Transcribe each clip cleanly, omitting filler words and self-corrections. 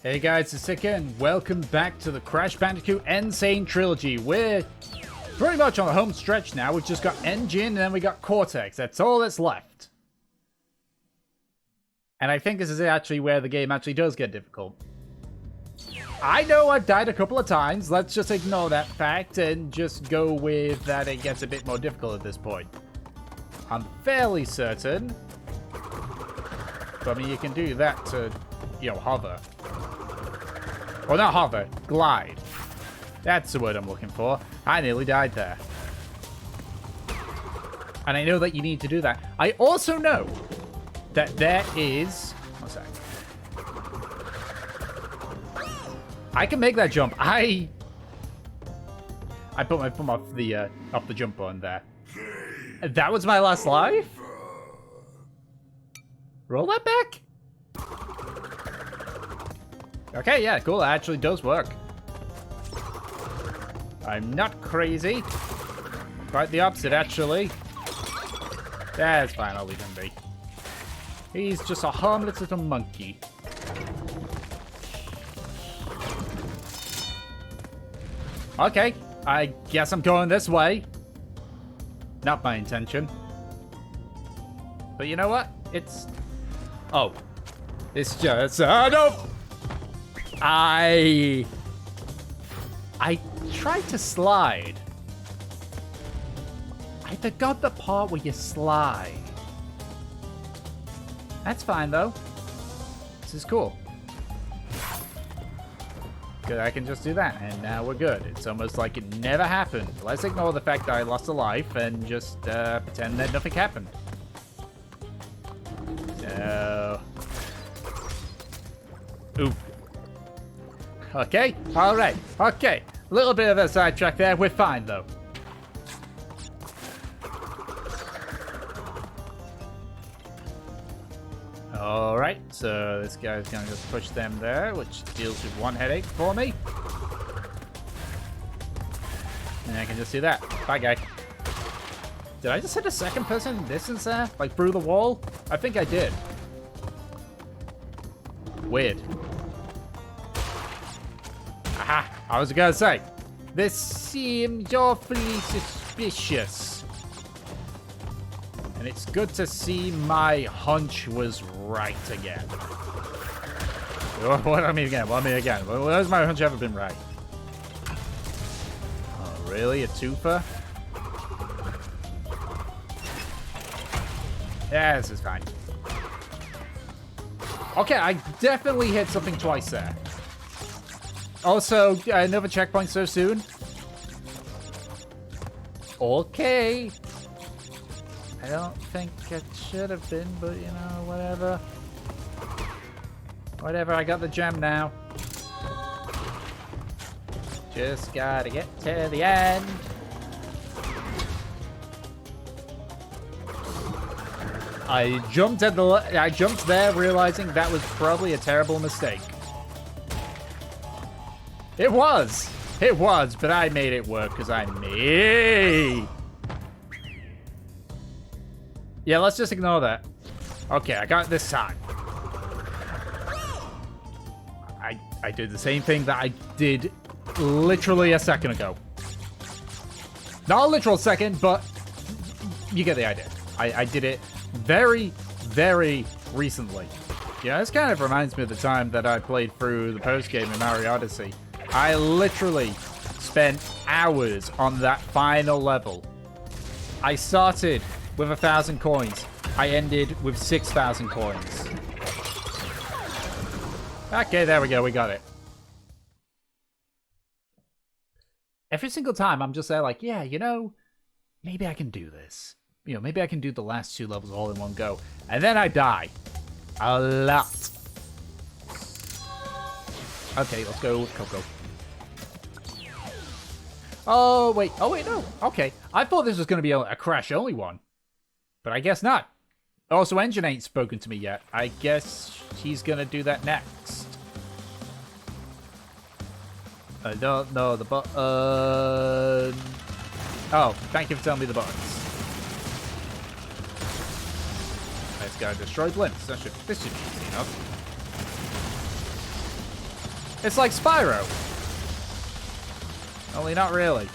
Hey guys, it's Sika, and welcome back to the Crash Bandicoot N.Gin Trilogy. We're pretty much on the home stretch now. We've just got N.Gin and then we got Cortex. That's all that's left. And I think this is actually where the game actually does get difficult. I know I've died a couple of times. Let's just ignore that fact and just go with that it gets a bit more difficult at this point. I'm fairly certain. But I mean, you can do that to, hover. Well, not hover, glide. That's the word I'm looking for. I nearly died there. And I know that you need to do that. I also know that there is... One sec. I can make that jump. I put my thumb off the jump button there. That was my last life? Roll that back? Okay, yeah, cool. That actually does work. I'm not crazy. Quite the opposite, actually. That's fine. I'll leave him be. He's just a harmless little monkey. Okay, I guess I'm going this way. Not my intention. But you know what? It's... Oh. It's just... no! I tried to slide. I forgot the part where you slide. That's fine, though. This is cool. Good, I can just do that, and now we're good. It's almost like it never happened. Let's ignore the fact that I lost a life and just pretend that nothing happened. So... Oop. Okay, alright, okay. A little bit of a sidetrack there. We're fine, though. Alright, so this guy's gonna just push them there, which deals with one headache for me. And I can just do that. Bye, guy. Did I just hit a second person in distance there? Like through the wall? I think I did. Weird. Aha! I was gonna say, this seems awfully suspicious. And it's good to see my hunch was right again. What I mean again? Where's my hunch ever been right? Oh, really? A twofer? Yeah, this is fine. Okay, I definitely hit something twice there. Also, another checkpoint so soon. Okay. I don't think it should have been, but you know, whatever. Whatever, I got the gem now. Just gotta get to the end. I jumped there realizing that was probably a terrible mistake. It was, but I made it work because I'm me. Yeah, let's just ignore that. Okay, I got it this time. I did the same thing that I did literally a second ago. Not a literal second, but you get the idea. I did it very, very recently. Yeah, this kind of reminds me of the time that I played through the post-game in Mario Odyssey. I literally spent hours on that final level. I started with 1,000 coins. I ended with 6,000 coins. Okay, there we go. We got it. Every single time, I'm just there like, yeah, maybe I can do this. Maybe I can do the last 2 levels all in one go. And then I die. A lot. Okay, let's go with Coco. Oh, wait, no. Okay. I thought this was going to be a crash-only one. But I guess not. Also, N.Gin ain't spoken to me yet. I guess he's going to do that next. I don't know the button. Oh, thank you for telling me the buttons. Let's go destroy Blimps. This should be easy enough. It's like Spyro. Only not really.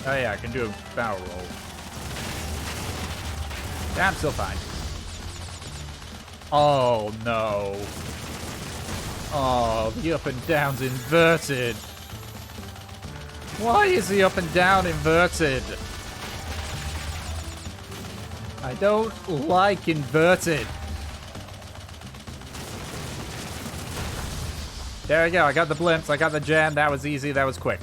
Oh yeah, I can do a barrel roll. Yeah, I'm still fine. Oh no. Oh, the up and down's inverted. Why is the up and down inverted? I don't like inverted. There we go. I got the blimps. I got the gem. That was easy. That was quick.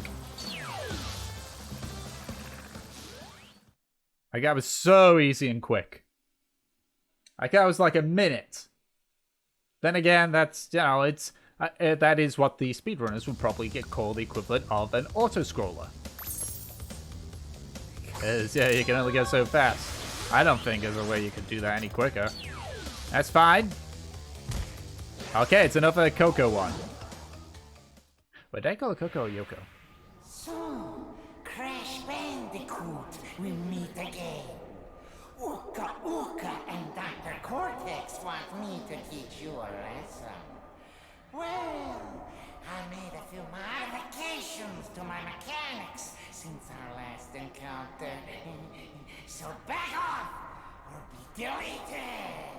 Like, that was so easy and quick. Like, that was like a minute. Then again, that's, you know, it's... that is what the speedrunners would probably get called the equivalent of an auto-scroller. Because, yeah, you can only go so fast. I don't think there's a way you could do that any quicker. That's fine. Okay, it's another Coco one. Wait, did I call it Coco or Yoko? So, Crash Bandicoot, we meet again. Ooka Ooka and Dr. Cortex want me to teach you a lesson. Well, I made a few modifications to my mechanics since our last encounter. So back off or be deleted.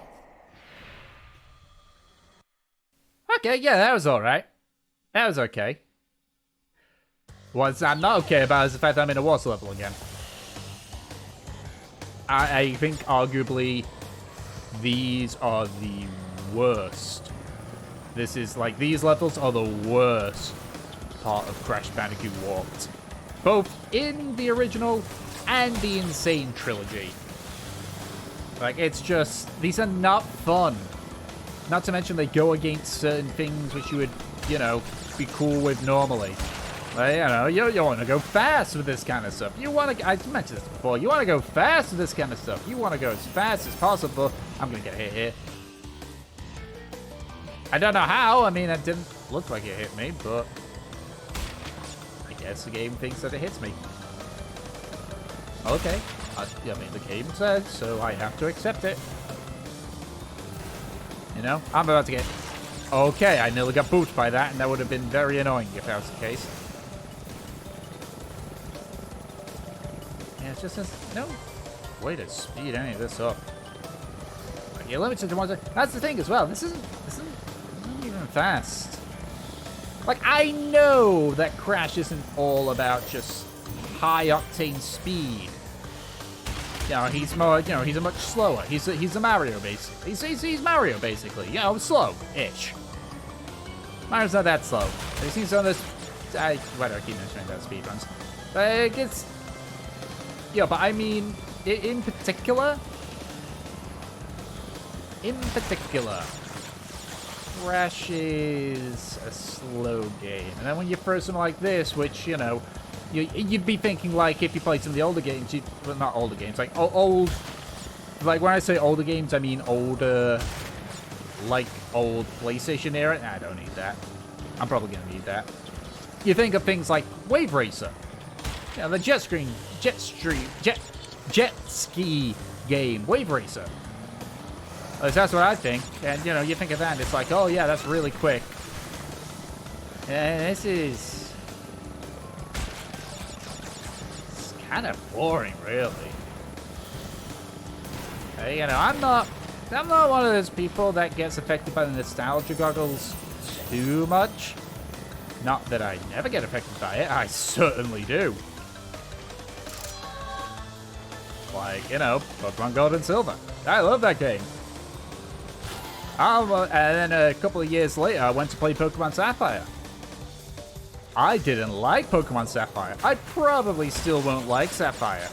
Okay, yeah, that was alright. That was okay. What I'm not okay about is the fact that I'm in a water level again. I think, arguably, these are the worst. This is, like, these levels are the worst part of Crash Bandicoot Warped. Both in the original and the Insane Trilogy. Like, it's just, these are not fun. Not to mention they go against certain things which you would, you know, be cool with normally. Like, you know, you want to go fast with this kind of stuff. You want to, I mentioned this before, you want to go fast with this kind of stuff. You want to go as fast as possible. I'm going to get hit here. I don't know how. I mean, it didn't look like it hit me, but I guess the game thinks that it hits me. Okay. I mean, the game says, so I have to accept it. You know, I'm about to get... Okay, I nearly got booped by that, and that would have been very annoying if that was the case. Yeah, it's just no way to speed any of this up. Like, you're limited to one... That's the thing as well. This isn't even fast. Like, I know that Crash isn't all about just high-octane speed. You know, he's more, you know, he's a much slower. He's a Mario, basically. He's Mario, basically. You know, slow-ish. Mario's not that slow. He seems on this... why do I keep mentioning about speedruns? But it gets... Yeah, but I mean, in particular... Crash is a slow game. And then when you're person like this, which, you know... You'd be thinking, like, if you played some of the older games, well, not older games, like, old, like, when I say older games, I mean older, like, old PlayStation era. Nah, I don't need that. I'm probably going to need that. You think of things like Wave Racer. You know, the jet ski game, Wave Racer. At least that's what I think. And, you know, you think of that, and it's like, oh, yeah, that's really quick. And this is... kind of boring, really. You know, I'm not one of those people that gets affected by the nostalgia goggles too much. Not that I never get affected by it. I certainly do. Like, you know, Pokemon Gold and Silver. I love that game. And then a couple of years later, I went to play Pokemon Sapphire. I didn't like Pokemon Sapphire. I probably still won't like Sapphire.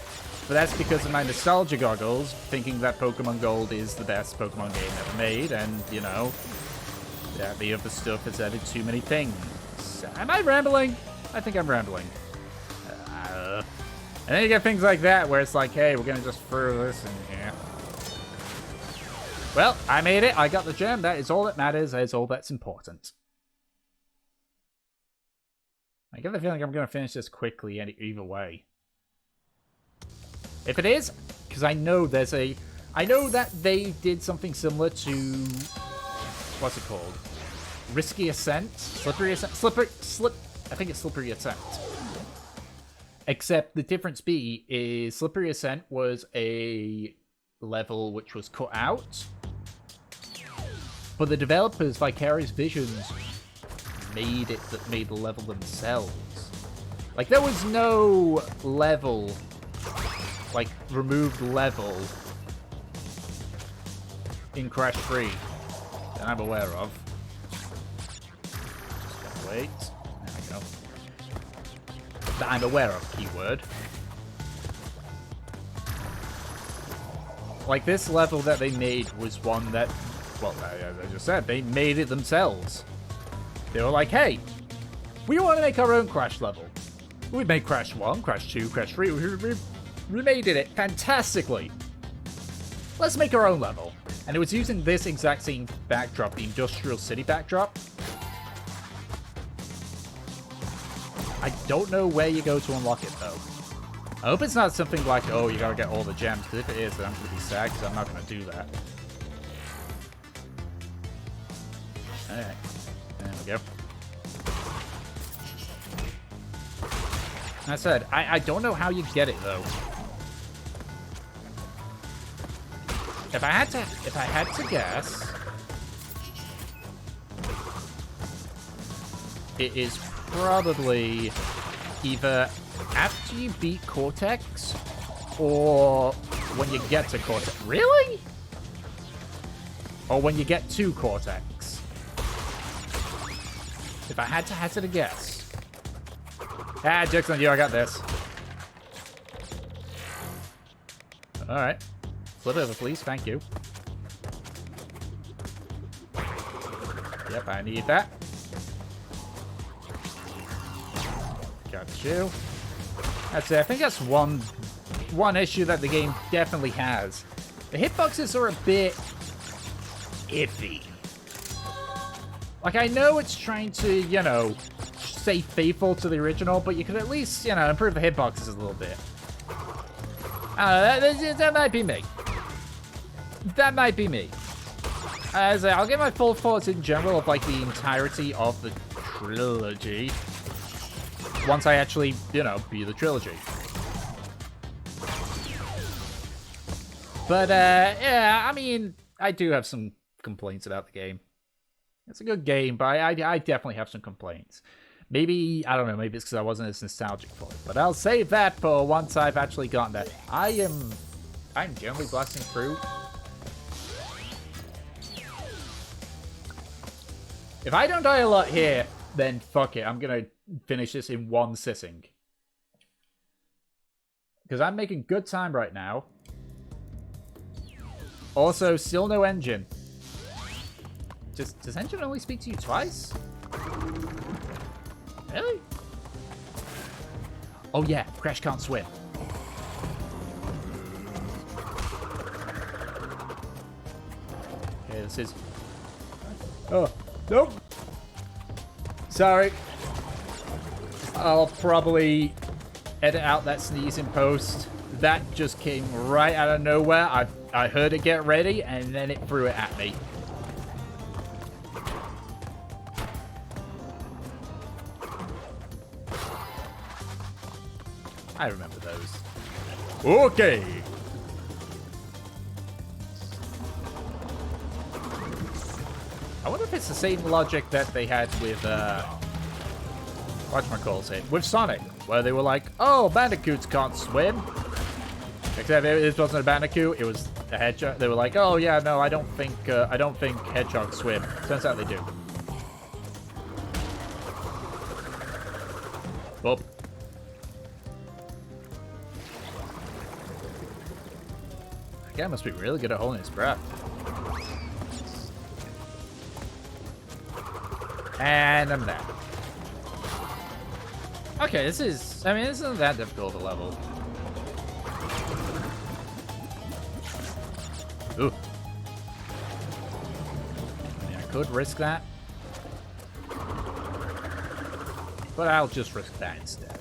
But that's because of my nostalgia goggles, thinking that Pokemon Gold is the best Pokemon game ever made, and, you know, that the other stuff has added too many things. Am I rambling? I think I'm rambling. And then you get things like that, where it's like, hey, we're gonna just throw this in here. Well, I made it. I got the gem. That is all that matters. That is all that's important. I get the feeling I'm going to finish this quickly either way. If it is, because I know there's a... I know that they did something similar to... What's it called? Risky Ascent? Slippery Ascent? I think it's Slippery Ascent. Except the difference is Slippery Ascent was a level which was cut out. But the developers, Vicarious Visions, made the level themselves. Like, there was no level, like, removed level in Crash 3 that I'm aware of. Just gotta wait. There we go. That I'm aware of, keyword. Like, this level that they made was one that, well, as I just said, they made it themselves. They were like, hey, we want to make our own Crash level. We made Crash 1, Crash 2, Crash 3. We made it fantastically. Let's make our own level. And it was using this exact same backdrop, the Industrial City backdrop. I don't know where you go to unlock it, though. I hope it's not something like, oh, you gotta get all the gems, because if it is, then I'm gonna be sad, because I'm not gonna do that. Alright. There we go. That said, I don't know how you get it, though. If I had to guess, it is probably either after you beat Cortex or when you get to Cortex. Really? Or when you get to Cortex. If I had to hazard a guess. Ah, joke's on you, I got this. Alright. Flip over, please. Thank you. Yep, I need that. Got you. That's it. I think that's one issue that the game definitely has. The hitboxes are a bit iffy. Like, I know it's trying to, you know, stay faithful to the original, but you could at least, you know, improve the hitboxes a little bit. That might be me. That might be me. As I'll get my full thoughts in general of, like, the entirety of the trilogy once I actually, you know, beat the trilogy. But, yeah, I mean, I do have some complaints about the game. It's a good game, but I definitely have some complaints. Maybe, I don't know, maybe it's because I wasn't as nostalgic for it. But I'll save that for once I've actually gotten there. I'm generally blasting through. If I don't die a lot here, then fuck it. I'm going to finish this in one sitting. Because I'm making good time right now. Also, still no N.Gin. Does N.Gin only speak to you twice? Really? Oh yeah, Crash can't swim. Okay, this is... Oh, nope. Sorry. I'll probably edit out that sneeze in post. That just came right out of nowhere. I heard it get ready, and then it threw it at me. I remember those. Okay. I wonder if it's the same logic that they had with, whatchamacallit, with Sonic, where they were like, oh, bandicoots can't swim. Except it wasn't a bandicoot, it was a hedgehog. They were like, oh yeah, no, I don't think hedgehogs swim. Turns out they do. Boop. The guy must be really good at holding his breath. And I'm there. Okay, this isn't that difficult of a level. Ooh. I mean, I could risk that. But I'll just risk that instead.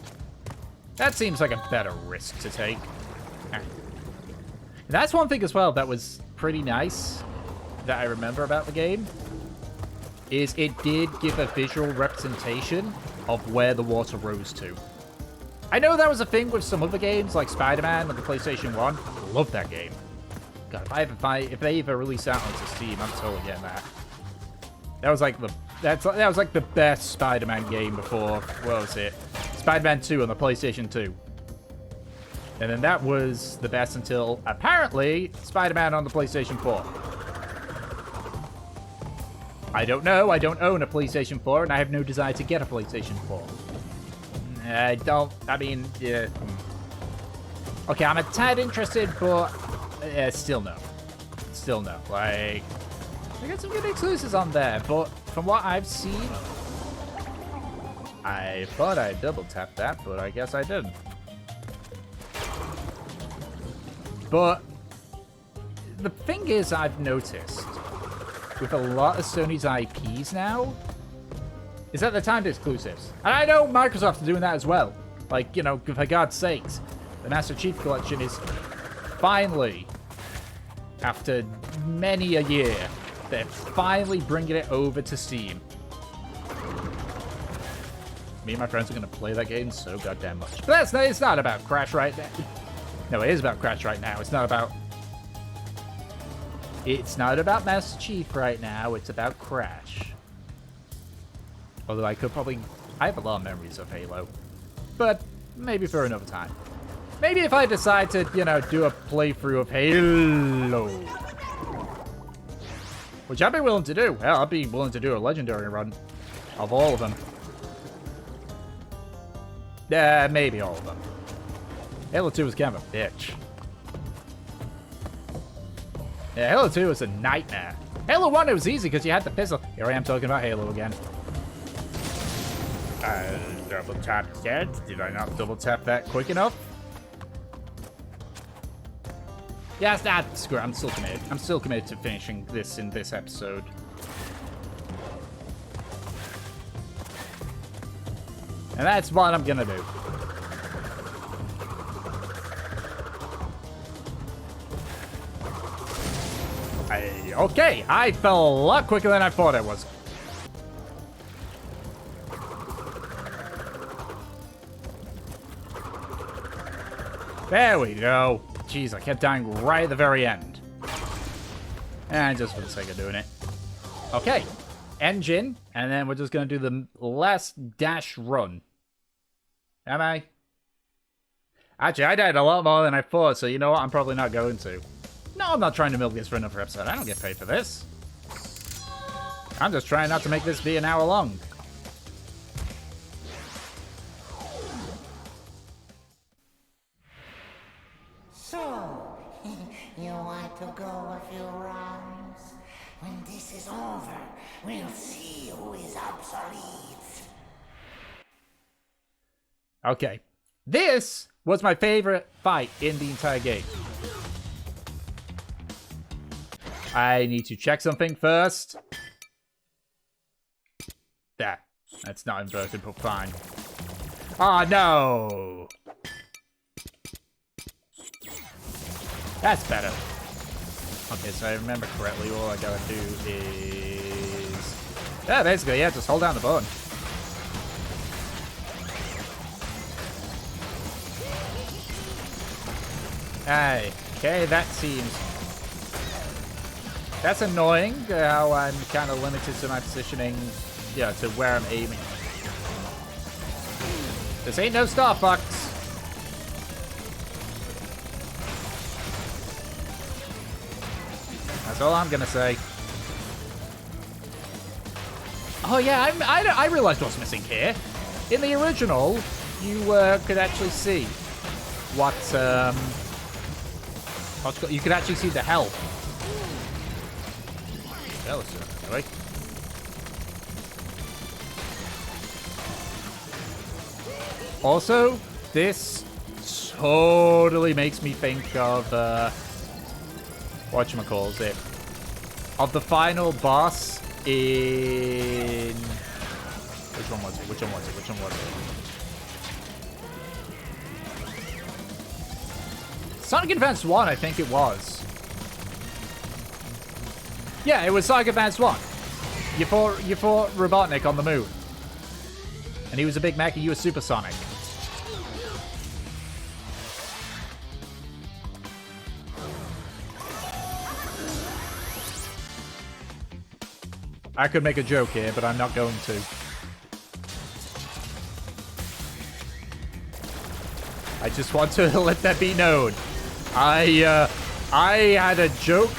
That seems like a better risk to take. That's one thing as well that was pretty nice that I remember about the game. is it did give a visual representation of where the water rose to. I know that was a thing with some other games, like Spider-Man on the PlayStation 1. Love that game. God, if they ever release that onto Steam, I'm totally getting that. That was like the best Spider-Man game before, what was it? Spider-Man 2 on the PlayStation 2. And then that was the best until, apparently, Spider-Man on the PlayStation 4. I don't know. I don't own a PlayStation 4, and I have no desire to get a PlayStation 4. Yeah. Okay, I'm a tad interested, but still no. Still no. Like, I got some good exclusives on there, but from what I've seen, I thought I double tapped that, but I guess I didn't. But the thing is, I've noticed with a lot of Sony's IPs now, is that they're timed exclusives. And I know Microsoft are doing that as well. Like, you know, for God's sakes, the Master Chief Collection is finally, after many a year, they're finally bringing it over to Steam. Me and my friends are going to play that game so goddamn much. But it's not about Crash right now. No, it is about Crash right now. It's not about Master Chief right now. It's about Crash. Although I have a lot of memories of Halo. But maybe for another time. Maybe if I decide to, you know, do a playthrough of Halo. Which I'd be willing to do. Hell, I'd be willing to do a legendary run of all of them. Maybe all of them. Halo 2 was kind of a bitch. Yeah, Halo 2 was a nightmare. Halo 1, it was easy because you had the pistol. Here I am talking about Halo again. Double tap dead. Did I not double tap that quick enough? Yeah, it's not. Screw it. I'm still committed. I'm still committed to finishing this in this episode. And that's what I'm gonna do. Okay, I fell a lot quicker than I thought I was. There we go. Jeez, I kept dying right at the very end. And just for the sake of doing it. Okay, N.Gin, and then we're just going to do the last dash run. Am I? Actually, I died a lot more than I thought, so you know what? I'm probably not going to. No, I'm not trying to milk this for another episode. I don't get paid for this. I'm just trying not to make this be an hour long. So, you want to go a few rounds? When this is over, we'll see who is obsolete. Okay. This was my favorite fight in the entire game. I need to check something first. That's not inverted, but fine. Oh, no. That's better. Okay, so I remember correctly, all I gotta do is... Yeah, basically, yeah, just hold down the button. Okay, that seems... That's annoying, how I'm kind of limited to my positioning, yeah, to where I'm aiming. This ain't no Star Fox. That's all I'm gonna say. Oh yeah, I realized what's missing here. In the original, you could actually see what, you could actually see the health. Anyway. Also, this totally makes me think of whatchamacallit, of the final boss in which one was it? Sonic Advance 1, I think it was. Yeah, it was Sonic Advance 1. You fought Robotnik on the moon. And he was a Big Mac and you were supersonic. I could make a joke here, but I'm not going to. I just want to let that be known. I had a joke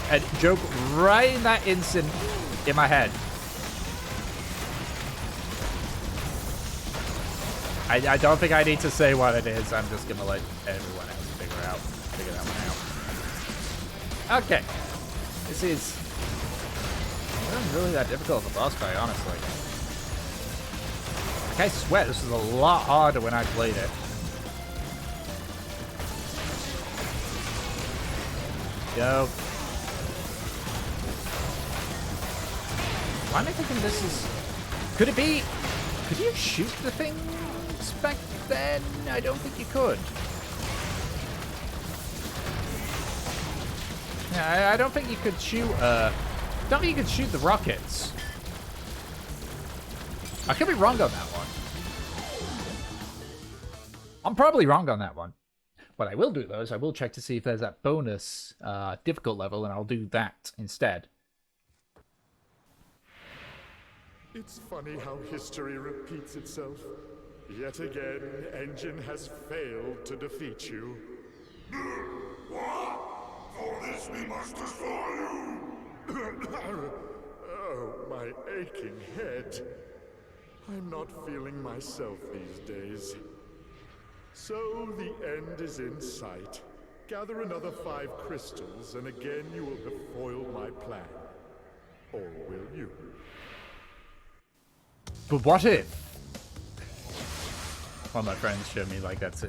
right in that instant in my head. I don't think I need to say what it is. I'm just gonna let everyone else figure that one out. Okay, this is not really that difficult of a boss fight, honestly. Like, I swear this was a lot harder when I played it. Go. Why am I thinking this is... Could it be... Could you shoot the things back then? I don't think you could. Yeah, I don't think you could shoot... don't think you could shoot the rockets. I could be wrong on that one. I'm probably wrong on that one. What I will do, though, is I will check to see if there's that bonus difficult level, and I'll do that instead. It's funny how history repeats itself. Yet again, N.Gin has failed to defeat you. What? For this we must destroy you! Oh, my aching head. I'm not feeling myself these days. So the end is in sight. Gather another 5 crystals, and again you will have foiled my plan. Or will you? But what if? One of my friends showed me like that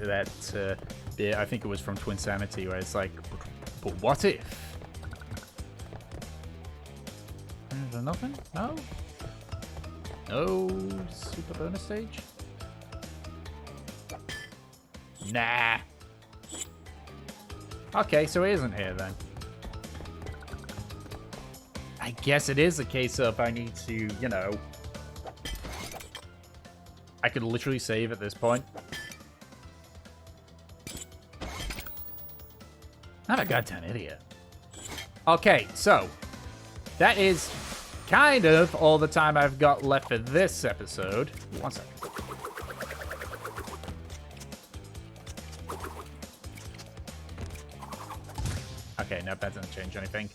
bit, I think it was from Twin Sanity, where it's like, but what if? Is there nothing? No? No super bonus stage? Nah. Okay, so it isn't here then. I guess it is a case of I need to, you know... I could literally save at this point. I'm a goddamn idiot. Okay, so... That is kind of all the time I've got left for this episode. One second. Okay, nope, that doesn't change anything.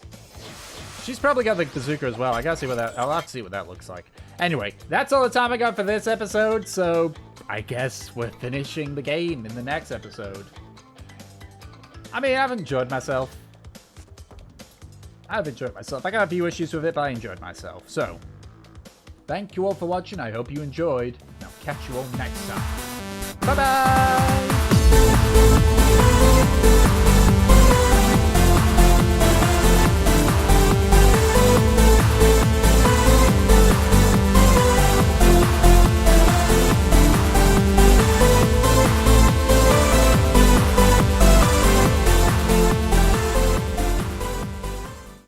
She's probably got the bazooka as well. I gotta see what that... I'll have to see what that looks like. Anyway, that's all the time I got for this episode, so I guess we're finishing the game in the next episode. I mean, I've enjoyed myself. I got a few issues with it, but I enjoyed myself. So, thank you all for watching. I hope you enjoyed. And I'll catch you all next time. Bye-bye!